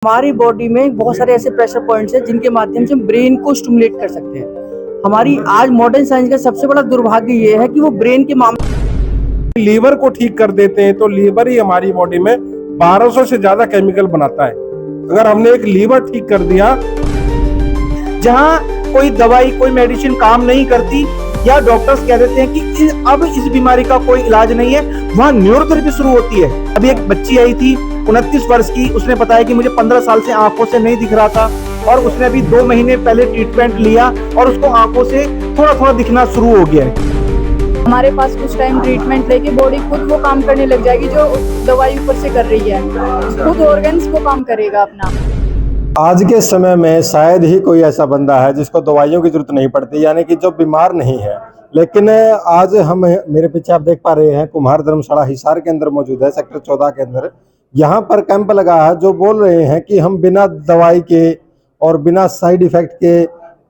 हमारी बॉडी में बहुत सारे ऐसे प्रेशर पॉइंट्स हैं जिनके माध्यम से हम ब्रेन को स्टिमुलेट कर सकते हैं। हमारी आज मॉडर्न साइंस का सबसे बड़ा दुर्भाग्य ये है कि वो ब्रेन के मामले लीवर को ठीक कर देते हैं, तो लीवर ही हमारी बॉडी में 1200 से ज्यादा केमिकल बनाता है। अगर हमने एक लीवर ठीक कर दिया, जहाँ कोई दवाई कोई मेडिसिन काम नहीं करती या डॉक्टर्स कह देते हैं कि अब इस बीमारी का कोई इलाज नहीं है, वहाँ न्यूरोथेरेपी शुरू होती है। अभी एक बच्ची आई थी 29 वर्ष की, उसने बताया कि मुझे 15 साल से आंखों से नहीं दिख रहा था और उसने अभी 2 महीने पहले ट्रीटमेंट लिया और उसको आंखों से थोड़ा थोड़ा दिखना शुरू हो गया है। हमारे पास कुछ टाइम ट्रीटमेंट लेके बॉडी खुद वो काम करने लग जाएगी जो दवाई ऊपर से कर रही है, खुद ऑर्गन्स को काम करेगा अपना। आज के समय में शायद ही कोई ऐसा बंदा है जिसको दवाइयों की जरूरत नहीं पड़ती, यानी कि जो बीमार नहीं है। लेकिन आज हम मेरे पीछे आप देख पा रहे हैं कुम्हार धर्मशाला हिसार के अंदर मौजूद है, सेक्टर 14 के अंदर। यहाँ पर कैंप लगा है जो बोल रहे हैं कि हम बिना दवाई के और बिना साइड इफेक्ट के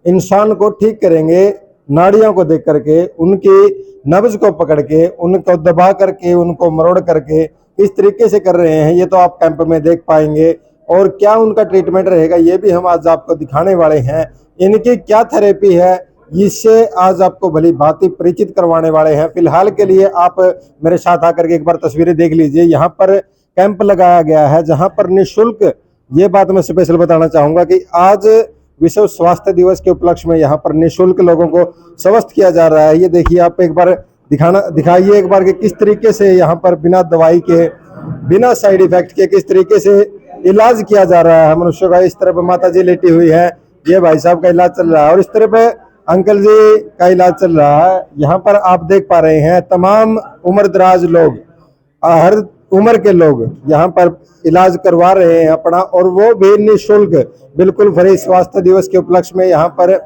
इंसान को ठीक करेंगे। नाड़ियों को देख करके, उनकी नब्ज को पकड़ के, उनको दबा करके, उनको मरोड़ करके इस तरीके से कर रहे हैं। ये तो आप कैंप में देख पाएंगे। और क्या उनका ट्रीटमेंट रहेगा ये भी हम आज आपको दिखाने वाले हैं। इनकी क्या थेरेपी है इससे आज आपको भली भांति परिचित करवाने वाले हैं। फिलहाल के लिए आप मेरे साथ आकर के एक बार तस्वीरें देख लीजिए। यहाँ पर कैंप लगाया गया है जहाँ पर निःशुल्क, ये बात मैं स्पेशल बताना चाहूँगा कि आज विश्व स्वास्थ्य दिवस के उपलक्ष्य में यहाँ पर निःशुल्क लोगों को स्वस्थ किया जा रहा है। ये देखिए, आप एक बार दिखाइए एक बार कि किस तरीके से यहाँ पर बिना दवाई के, बिना साइड इफेक्ट के किस तरीके से इलाज किया जा रहा है मनुष्य का। इस तरफ माता जी लेटी हुई है, ये भाई साहब का इलाज चल रहा है, और इस तरफ अंकल जी का इलाज चल रहा है। यहाँ पर आप देख पा रहे हैं तमाम उम्र दराज लोग, हर उम्र के लोग यहाँ पर इलाज करवा रहे हैं अपना, और वो भी निःशुल्क, बिल्कुल फ्री। स्वास्थ्य दिवस के उपलक्ष्य में यहाँ पर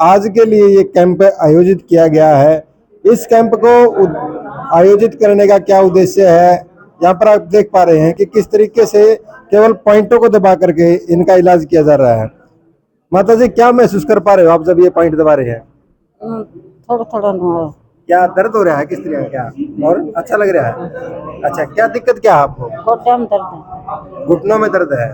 आज के लिए ये कैंप आयोजित किया गया है। इस कैंप को आयोजित करने का क्या उद्देश्य है, यहाँ पर आप देख पा रहे हैं कि किस तरीके से केवल पॉइंटों को दबा करके इनका इलाज किया जा रहा है। माता जी, क्या महसूस कर पा रहे हो आप जब ये पॉइंट दबा रहे हैं? थोड़ा थोड़ा क्या दर्द हो रहा है, किस तरह का, क्या और अच्छा लग रहा है? अच्छा, क्या दिक्कत क्या है आपको? गोड्डे में दर्द है। घुटनों में दर्द है?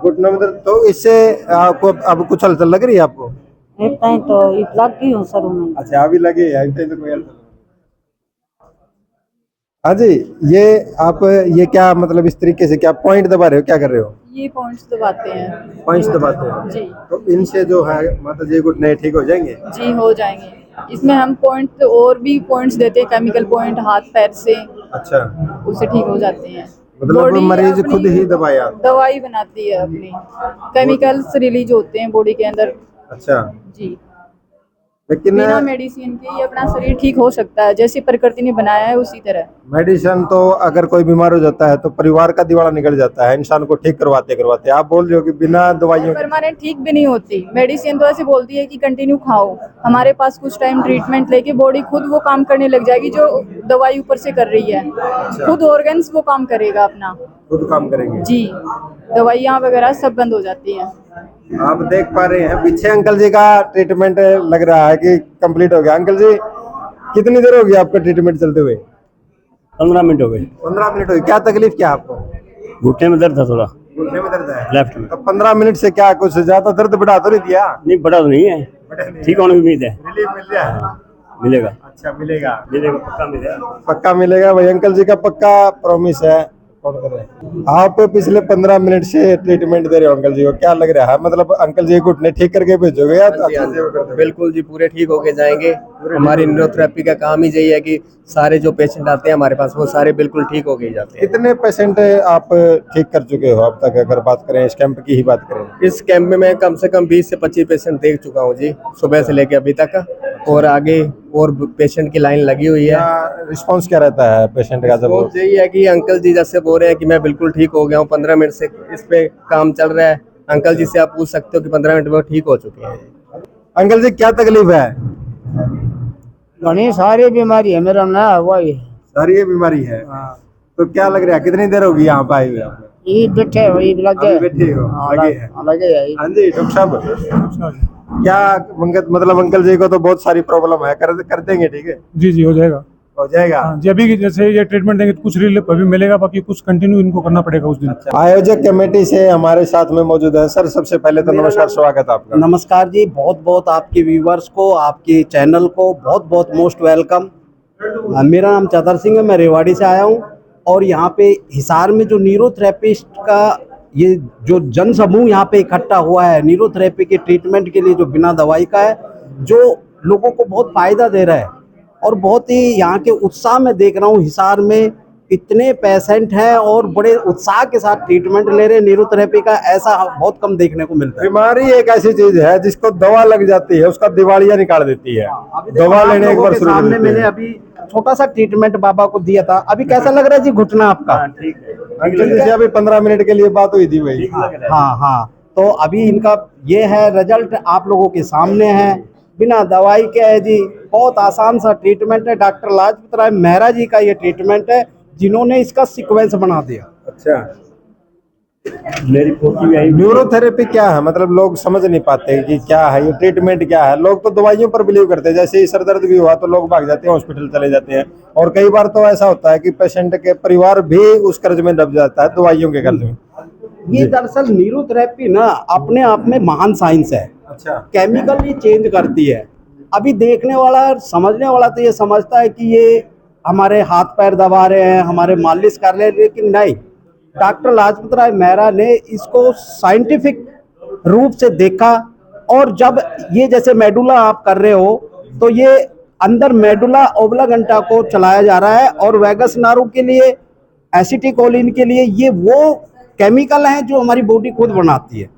घुटनों में दर्द, तो इससे आपको अब कुछ हलचल लग रही है आपको? इतना ही तो लग गई हूँ सर में। अच्छा, अभी लगे है, इतना ही तो कोई हलचल। हाँ जी, ये आप ये क्या मतलब इस तरीके से क्या पॉइंट दबा रहे हो, क्या कर रहे हो? ये पॉइंट्स दबाते हैं। पॉइंट्स दबाते हैं जी। तो इनसे जो है माता जी घुटने ठीक हो जाएंगे? जी हो जाएंगे। इसमें हम पॉइंट और भी पॉइंट्स देते हैं, केमिकल पॉइंट हाथ पैर से, अच्छा, उससे ठीक हो जाते हैं। मतलब बॉडी मरीज अपनी खुद ही दवाया? दवाई बनाती है अपनी, केमिकल्स रिलीज होते हैं बॉडी के अंदर। अच्छा जी, लेकिन बिना मेडिसिन के ये अपना शरीर ठीक हो सकता है, जैसे प्रकृति ने बनाया है उसी तरह। मेडिसिन तो अगर कोई बीमार हो जाता है तो परिवार का दिवाला निकल जाता है इंसान को ठीक करवाते करवाते। आप बोल रहे हो कि बिना दवाइयों परमानेंट ठीक भी नहीं होती। मेडिसिन तो ऐसे बोलती है कि कंटिन्यू खाओ, हमारे पास कुछ टाइम ट्रीटमेंट लेके बॉडी खुद वो काम करने लग जाएगी जो दवाई ऊपर से कर रही है, खुद ऑर्गन्स वो काम करेगा अपना, खुद काम करेंगे जी। दवाइयाँ वगैरह सब बंद हो जाती हैं। आप देख पा रहे हैं पीछे अंकल जी का ट्रीटमेंट लग रहा है कि कंप्लीट हो गया। अंकल जी, कितनी देर हो गई आपका ट्रीटमेंट चलते हुए? 15 मिनट हो गए। 15 मिनट हो गए। क्या तकलीफ क्या आपको? घुटने में दर्द था, थोड़ा घुटने में दर्द है लेफ्ट में। तो 15 मिनट से क्या कुछ ज्यादा दर्द बढ़ा तो नहीं दिया? नहीं, बड़ा तो नहीं है, ठीक होने की उम्मीद है। रिलीफ मिल गया? मिलेगा, अच्छा, मिलेगा पक्का मिलेगा। पक्का मिलेगा भाई, अंकल जी का पक्का प्रॉमिस है। कौन कर रहे हैं? आप पिछले 15 मिनट से ट्रीटमेंट दे रहे हो अंकल जी को, क्या लग रहा है? मतलब अंकल जी घुटने ठीक करके भेजोगे या बिल्कुल जी, पूरे ठीक होके जाएंगे। हमारी न्यूरोथेरेपी का काम ही यही है कि सारे जो पेशेंट आते हैं हमारे पास वो सारे बिल्कुल ठीक हो गए जाते हैं। कितने पेशेंट आप ठीक कर चुके हो अब तक, अगर बात करें इस कैंप की ही बात करें? इस कैंप में मैं कम से कम 20 से 25 पेशेंट देख चुका हूँ जी, सुबह से लेके अभी तक, और आगे और पेशेंट की लाइन लगी हुई है। रिस्पांस क्या रहता है पेशेंट का? जब यही है कि अंकल जी जैसे बोल रहे हैं कि मैं बिल्कुल ठीक हो गया हूँ, 15 मिनट से इस पे काम चल रहा है। अंकल जी से आप पूछ सकते हो कि 15 मिनट में ठीक हो चुके हैं। अंकल जी, क्या तकलीफ है? घनी सारी बीमारी है मेरा ना, वही सारी ये बीमारी है। तो क्या लग रहा है, कितनी देर होगी यहाँ पे आए हुए? ये बैठे वही लगे, बैठे हो? लगे हैं। लगे है। हाँ जी डॉक्टर साहब, क्या मतलब अंकल जी को तो बहुत सारी प्रॉब्लम है, कर देंगे ठीक है? जी जी हो जाएगा। हो जाएगा। हाँ, जब भी जैसे ये ट्रीटमेंट देंगे तो कुछ रिलीफ अभी मिलेगा, बाकी कुछ कंटिन्यू इनको करना पड़ेगा उस दिन। आयोजक कमेटी से हमारे साथ में मौजूद है सर, सबसे पहले तो नमस्कार, स्वागत है आपका। नमस्कार जी, बहुत बहुत आपके व्यूवर्स को, आपके चैनल को बहुत बहुत मोस्ट वेलकम। मेरा नाम चतर सिंह है, मैं रेवाड़ी से आया हूँ और यहाँ पे हिसार में जो न्यूरोथेरेपिस्ट का ये जो जन समूह यहाँ पे इकट्ठा हुआ है न्यूरोथेरेपी के ट्रीटमेंट के लिए, जो बिना दवाई का है, जो लोगों को बहुत फ़ायदा दे रहा है और बहुत ही यहाँ के उत्साह में देख रहा हूँ। हिसार में इतने पेशेंट हैं और बड़े उत्साह के साथ ट्रीटमेंट ले रहे हैं न्यूरोथेरेपी का, ऐसा बहुत कम देखने को मिलता है। बीमारी एक ऐसी चीज है जिसको दवा लग जाती है उसका दिवालिया निकाल देती है। दवा लेने एक बार शुरू सामने मैंने अभी छोटा सा ट्रीटमेंट बाबा को दिया था। अभी कैसा लग रहा है जी घुटना आपका? ठीक है, जैसे अभी 15 मिनट के लिए बात हुई थी वही। हाँ हाँ, तो अभी इनका ये है रिजल्ट आप लोगों के सामने है, बिना दवाई के है जी। बहुत आसान सा ट्रीटमेंट है। डॉक्टर लाजपत राय मेहरा जी का ये ट्रीटमेंट है जिन्होंने इसका सीक्वेंस बना दिया। अच्छा, मेरी पोती आई। न्यूरोथेरेपी क्या है, मतलब लोग समझ नहीं पाते कि क्या है ये ट्रीटमेंट क्या है। लोग तो दवाइयों पर बिलीव करते हैं, जैसे ही सर दर्द भी हुआ तो लोग भाग जाते हैं, हॉस्पिटल चले जाते हैं। और कई बार तो ऐसा होता है कि पेशेंट के परिवार भी उस कर्ज में दब जाता है, दवाइयों के कर्ज में। ये दरअसल न्यूरोथेरेपी ना अपने आप में महान साइंस है। अच्छा, केमिकल ये चेंज करती है। अभी देखने वाला समझने वाला तो ये समझता है कि ये हमारे हाथ पैर दबा रहे हैं, हमारे मालिश कर रहे हैं, लेकिन नहीं। डॉक्टर लाजपत राय मेहरा ने इसको साइंटिफिक रूप से देखा और जब ये जैसे मेडुला आप कर रहे हो तो ये अंदर मेडुला ओब्लांगेटा को चलाया जा रहा है और वैगस नर्व के लिए, एसिटिकोलिन के लिए ये वो केमिकल हैं जो हमारी बॉडी खुद बनाती है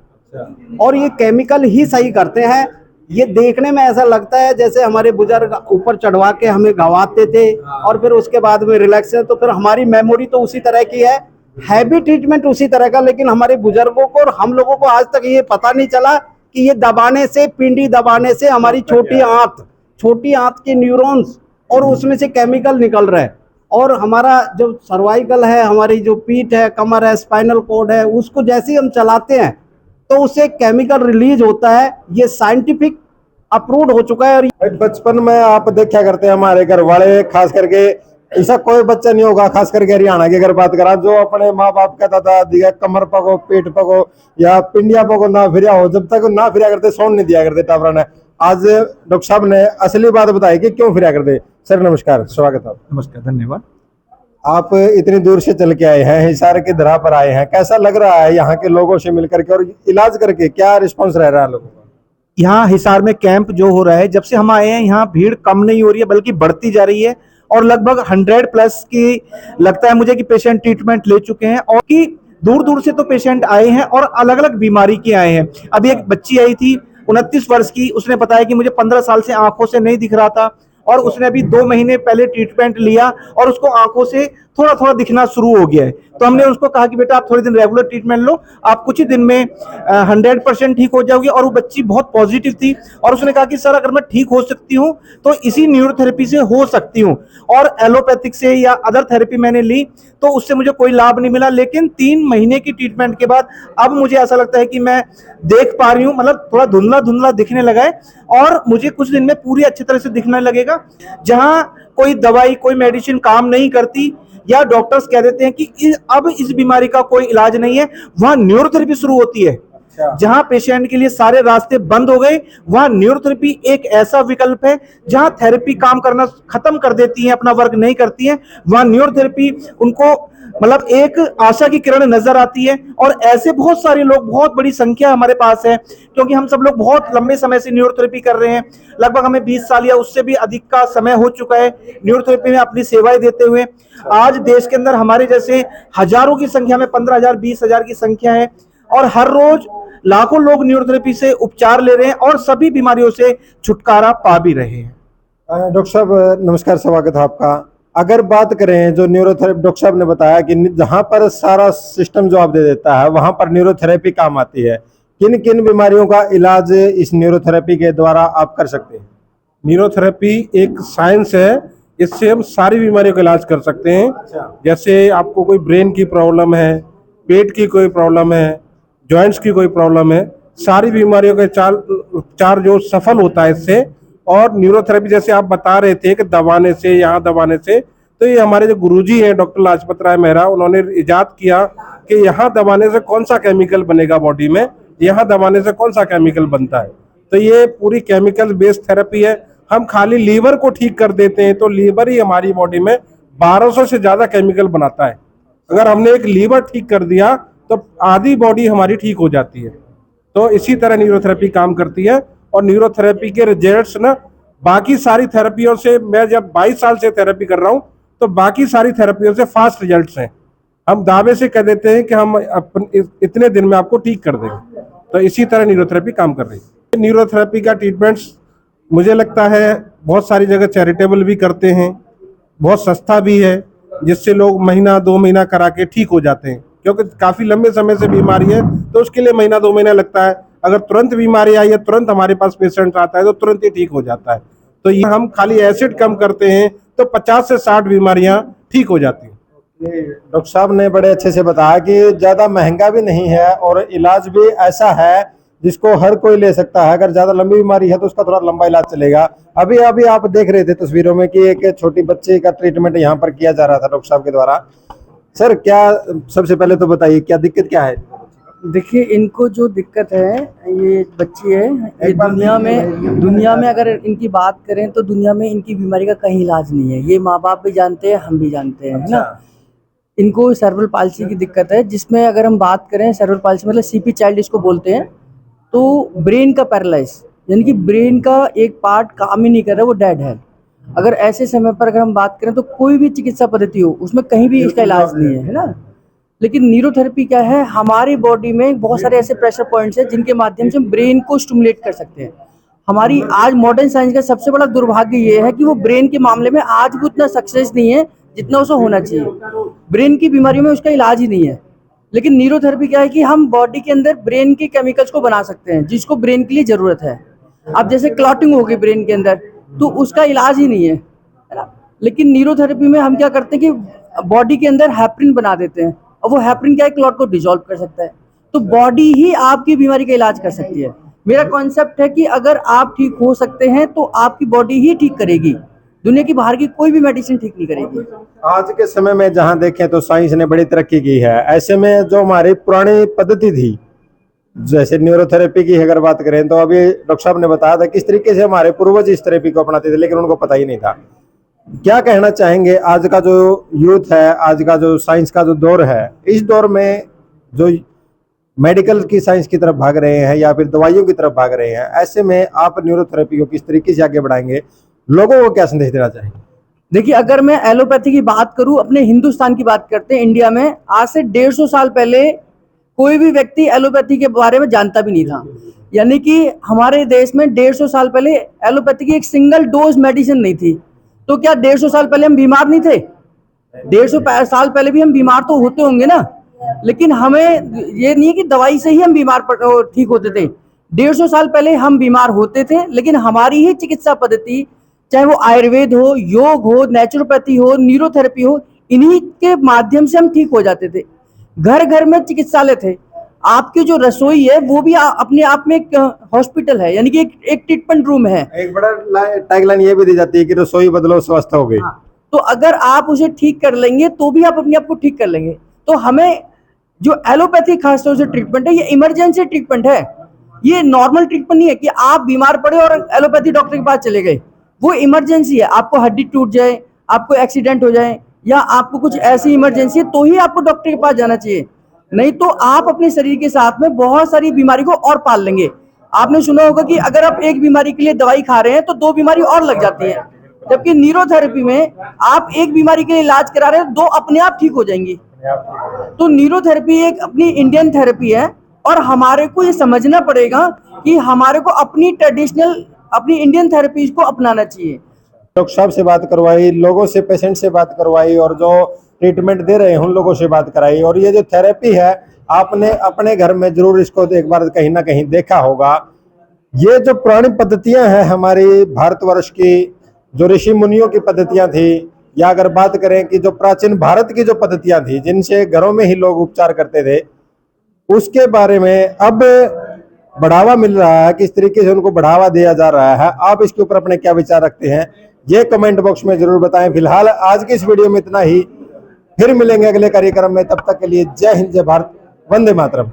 और ये केमिकल ही सही करते हैं। ये देखने में ऐसा लगता है जैसे हमारे बुजुर्ग ऊपर चढ़वा के हमें गवाते थे और फिर उसके बाद में रिलैक्स है, तो फिर हमारी मेमोरी तो उसी तरह की है भी ट्रीटमेंट उसी तरह का। लेकिन हमारे बुजुर्गों को और हम लोगों को आज तक ये पता नहीं चला कि ये दबाने से, पिंडी दबाने से हमारी छोटी आंत के न्यूरॉन्स और उसमें से केमिकल निकल रहा है और हमारा जो सर्वाइकल है, हमारी जो पीठ है, कमर है, स्पाइनल कॉर्ड है, उसको जैसे ही हम चलाते हैं तो उससे केमिकल रिलीज होता है। ये साइंटिफिक अप्रूव्ड हो चुका है। और बचपन में आप देखा करते हैं हमारे घर वाले, खास करके ऐसा कोई बच्चा नहीं होगा, खास करके हरियाणा की अगर बात करा, जो अपने माँ बाप कहता था दिया कमर पको, पेट पको या पिंडिया पको ना फिरिया हो, जब तक ना फिरिया करते सोन नहीं दिया करते टावरा ने। आज डॉक्टर साहब ने असली बात बताई कि क्यों फिरिया करते। सर नमस्कार, स्वागत है। नमस्कार, धन्यवाद। आप इतनी दूर से चल के आए हैं, हिसार की धरा पर आए हैं, कैसा लग रहा है यहाँ के लोगों से मिलकर के और इलाज करके क्या रिस्पॉन्स रह रहा है लोगों का? यहाँ हिसार में कैंप जो हो रहा है, जब से हम आए हैं यहाँ भीड़ कम नहीं हो रही है बल्कि बढ़ती जा रही है और लगभग 100 प्लस की लगता है मुझे कि पेशेंट ट्रीटमेंट ले चुके हैं और कि दूर दूर से तो पेशेंट आए हैं और अलग अलग बीमारी के आए हैं। अभी एक बच्ची आई थी 29 वर्ष की, उसने बताया कि मुझे 15 साल से आंखों से नहीं दिख रहा था और उसने अभी 2 महीने पहले ट्रीटमेंट लिया और उसको आंखों से थोड़ा थोड़ा दिखना शुरू हो गया है। तो हमने उसको कहा कि बेटा आप थोड़े दिन रेगुलर ट्रीटमेंट लो, आप कुछ ही दिन में 100% ठीक हो जाओगे। और वो बच्ची बहुत पॉजिटिव थी और उसने कहा कि सर अगर मैं ठीक हो सकती हूँ तो इसी न्यूरोथेरेपी से हो सकती हूँ। और एलोपैथिक से या अदर थेरेपी मैंने ली तो उससे मुझे कोई लाभ नहीं मिला, लेकिन 3 महीने की ट्रीटमेंट के बाद अब मुझे ऐसा लगता है कि मैं देख पा रही हूँ, मतलब थोड़ा धुंधला धुंधला दिखने लगा है और मुझे कुछ दिन में पूरी अच्छी तरह से दिखने लगेगा। जहां कोई दवाई, कोई मेडिसिन काम नहीं करती या डॉक्टर्स कह देते हैं कि अब इस बीमारी का कोई इलाज नहीं है, वहां न्यूरोथेरेपी शुरू होती है। जहां पेशेंट के लिए सारे रास्ते बंद हो गए, वहां न्यूरोथेरेपी एक ऐसा विकल्प है जहां थेरेपी काम करना खत्म कर देती है, अपना वर्क नहीं करती है, वहां न्यूरोथेरेपी उनको मतलब एक आशा की किरण नजर आती है। और ऐसे बहुत सारे लोग, बहुत बड़ी संख्या हमारे पास है, क्योंकि हम सब लोग बहुत लंबे समय से न्यूरोथेरेपी कर रहे हैं। लगभग हमें 20 साल या उससे भी अधिक का समय हो चुका है न्यूरोथेरेपी में अपनी सेवाएं देते हुए। आज देश के अंदर हमारे जैसे हजारों की संख्या में 15,000 20,000 की संख्या है और हर रोज लाखों लोग न्यूरोथेरेपी से उपचार ले रहे हैं और सभी बीमारियों से छुटकारा पा भी रहे हैं। डॉक्टर साहब नमस्कार, स्वागत है आपका। अगर बात करें जो न्यूरोथेरेपी, डॉक्टर साहब ने बताया कि जहां पर सारा सिस्टम जवाब दे देता है वहां पर न्यूरोथेरेपी काम आती है। किन किन बीमारियों का इलाज इस न्यूरोथेरेपी के द्वारा आप कर सकते हैं? न्यूरोथेरेपी एक साइंस है, इससे हम सारी बीमारियों का इलाज कर सकते हैं। जैसे आपको कोई ब्रेन की प्रॉब्लम है, पेट की कोई प्रॉब्लम है, जॉइंट्स की कोई प्रॉब्लम है, सारी बीमारियों के उपचार जो सफल होता है इससे, और न्यूरोथेरेपी जैसे आप बता रहे थे कि दबाने से, यहाँ दबाने से, तो ये हमारे जो गुरुजी हैं डॉक्टर लाजपत राय मेहरा, उन्होंने इजाद किया कि यहाँ दबाने से कौन सा केमिकल बनेगा बॉडी में, यहाँ दबाने से कौन सा केमिकल बनता है। तो ये पूरी केमिकल बेस्ड थेरेपी है। हम खाली लीवर को ठीक कर देते हैं तो लीवर ही हमारी बॉडी में 1200 से ज्यादा केमिकल बनाता है। अगर हमने एक लीवर ठीक कर दिया तो आधी बॉडी हमारी ठीक हो जाती है। तो इसी तरह न्यूरोथेरेपी काम करती है। और न्यूरोथेरेपी के रिजल्ट्स ना बाकी सारी थेरेपियों से, मैं जब 22 साल से थेरेपी कर रहा हूँ तो बाकी सारी थेरेपियों से फास्ट रिजल्ट्स हैं। हम दावे से कह देते हैं कि हम इतने दिन में आपको ठीक कर देंगे। तो इसी तरह न्यूरोथेरेपी काम कर रही है। न्यूरोथेरेपी का ट्रीटमेंट्स मुझे लगता है बहुत सारी जगह चैरिटेबल भी करते हैं, बहुत सस्ता भी है, जिससे लोग महीना 2 महीना करा के ठीक हो जाते हैं। क्योंकि काफ़ी लंबे समय से बीमारी है तो उसके लिए महीना 2 महीना लगता है। अगर तुरंत बीमारी आई है, तुरंत हमारे पास पेशेंट आता है तो तुरंत ही ठीक हो जाता है। तो ये हम खाली एसिड कम करते हैं तो 50 से 60 बीमारियां ठीक हो जाती हैं। डॉक्टर साहब ने बड़े अच्छे से बताया कि ज़्यादा महंगा भी नहीं है और इलाज भी ऐसा है जिसको हर कोई ले सकता है। अगर ज़्यादा लंबी बीमारी है तो उसका थोड़ा लंबा इलाज चलेगा। अभी अभी आप देख रहे थे तस्वीरों में कि एक छोटी बच्चे का ट्रीटमेंट यहाँ पर किया जा रहा था डॉक्टर साहब के द्वारा। सर, क्या सबसे पहले तो बताइए क्या दिक्कत क्या है? देखिए, इनको जो दिक्कत है, ये बच्ची है, ये दुनिया में अगर इनकी बात करें तो दुनिया में इनकी बीमारी का कहीं इलाज नहीं है। ये माँ बाप भी जानते हैं, हम भी जानते हैं, है ना। इनको सेरेब्रल पाल्सी की दिक्कत है, जिसमें अगर हम बात करें, सेरेब्रल पाल्सी मतलब सीपी चाइल्ड इसको बोलते हैं। तो ब्रेन का पैरालाइज, यानी कि ब्रेन का एक पार्ट काम ही नहीं कर रहा, वो डेड है। अगर ऐसे समय पर अगर हम बात करें तो कोई भी चिकित्सा पद्धति हो उसमें कहीं भी इसका इलाज नहीं है ना। लेकिन न्यूरोथेरेपी क्या है, हमारी बॉडी में बहुत सारे ऐसे प्रेशर पॉइंट्स हैं जिनके माध्यम से हम ब्रेन को स्टिमुलेट कर सकते हैं। हमारी आज मॉडर्न साइंस का सबसे बड़ा दुर्भाग्य ये है कि वो ब्रेन के मामले में आज भी उतना सक्सेस नहीं है जितना उसे होना चाहिए। ब्रेन की बीमारियों में उसका इलाज ही नहीं है। लेकिन न्यूरोथेरेपी क्या है कि हम बॉडी के अंदर ब्रेन के केमिकल्स को बना सकते हैं जिसको ब्रेन के लिए जरूरत है। अब जैसे क्लॉटिंग हो गई ब्रेन के अंदर तो उसका इलाज ही नहीं है ना। लेकिन न्यूरोथेरेपी में हम क्या करते हैं कि बॉडी के अंदर हैपरिन बना देते हैं और वो हैपरिन क्या है, क्लॉट को डिसॉल्व कर सकता है। तो बॉडी ही आपकी बीमारी का इलाज कर सकती है। मेरा कॉन्सेप्ट है कि अगर आप ठीक हो सकते हैं तो आपकी बॉडी ही ठीक करेगी, दुनिया की बाहर की कोई भी मेडिसिन ठीक नहीं करेगी। आज के समय में जहां देखें तो साइंस ने बड़ी तरक्की की है। ऐसे में जो हमारी पुरानी पद्धति थी, जैसे न्यूरोथेरेपी की अगर बात करें तो अभी डॉक्टर साहब ने बताया था किस तरीके से हमारे पूर्वज इस थेरेपी को अपनाते थे, लेकिन उनको पता ही नहीं था। क्या कहना चाहेंगे आज का जो यूथ है, आज का जो साइंस का जो दौर है, इस दौर में जो मेडिकल की साइंस की तरफ भाग रहे हैं या फिर दवाइयों की तरफ भाग रहे हैं, ऐसे में आप न्यूरोथेरेपी को किस तरीके से आगे बढ़ाएंगे, लोगों को क्या संदेश देना चाहेंगे? देखिए, अगर मैं एलोपैथी की बात करूं, अपने हिंदुस्तान की बात करते हैं, इंडिया में आज से 150 साल पहले कोई भी व्यक्ति एलोपैथी के बारे में जानता भी नहीं था। यानी कि हमारे देश में 150 साल पहले एलोपैथी की एक सिंगल डोज मेडिसिन नहीं थी। तो क्या 150 साल पहले हम बीमार नहीं थे? 150 साल पहले भी हम बीमार तो होते होंगे ना। लेकिन हमें ये नहीं है कि दवाई से ही हम बीमार ठीक होते थे। 150 साल पहले हम बीमार होते थे, लेकिन हमारी ही चिकित्सा पद्धति, चाहे वो आयुर्वेद हो, योग हो, नेचुरोपैथी हो, न्यूरोथेरेपी हो, इन्हीं के माध्यम से हम ठीक हो जाते थे। घर घर में चिकित्सालय थे। आपकी जो रसोई है वो भी अपने आप में एक हॉस्पिटल है, यानी कि एक ट्रीटमेंट रूम है। एक बड़ा टैगलाइन ये भी दी जाती है कि रसोई बदलो स्वस्थ हो गई। तो अगर आप उसे ठीक कर लेंगे तो भी आप अपने आप को ठीक कर लेंगे। तो हमें जो एलोपैथी खासतौर से ट्रीटमेंट है, ये इमरजेंसी ट्रीटमेंट है। ये नॉर्मल ट्रीटमेंट नहीं है कि आप बीमार पड़े और एलोपैथी डॉक्टर के पास चले गए। वो इमरजेंसी है। आपको हड्डी टूट जाए, आपको एक्सीडेंट हो जाए या आपको कुछ ऐसी इमरजेंसी है तो ही आपको डॉक्टर के पास जाना चाहिए। नहीं तो आप अपने शरीर के साथ में बहुत सारी बीमारी को और पाल लेंगे। आपने सुना होगा कि अगर आप एक बीमारी के लिए दवाई खा रहे हैं तो 2 बीमारी और लग जाती है। जबकि न्यूरोथेरेपी में आप एक बीमारी के लिए इलाज करा रहे हैं, 2 अपने आप ठीक हो जाएंगी। तो न्यूरोथेरेपी एक अपनी इंडियन थेरेपी है और हमारे को ये समझना पड़ेगा कि हमारे को अपनी ट्रेडिशनल, अपनी इंडियन थेरेपीज को अपनाना चाहिए। डॉक्टर साहब से बात करवाई, लोगों से, पेशेंट से बात करवाई और जो ट्रीटमेंट दे रहे हैं उन लोगों से बात कराई। और ये जो थेरेपी है, आपने अपने घर में जरूर इसको एक बार कहीं ना कहीं देखा होगा। ये जो पुरानी पद्धतियां हैं हमारी भारतवर्ष की, जो ऋषि मुनियों की पद्धतियां थी, या अगर बात करें कि जो प्राचीन भारत की जो पद्धतियां थी जिनसे घरों में ही लोग उपचार करते थे, उसके बारे में अब बढ़ावा मिल रहा है, किस तरीके से उनको बढ़ावा दिया जा रहा है, आप इसके ऊपर अपने क्या विचार रखते हैं ये कमेंट बॉक्स में जरूर बताएं। फिलहाल आज की इस वीडियो में इतना ही, फिर मिलेंगे अगले कार्यक्रम में, तब तक के लिए जय हिंद, जय भारत, वंदे मातरम।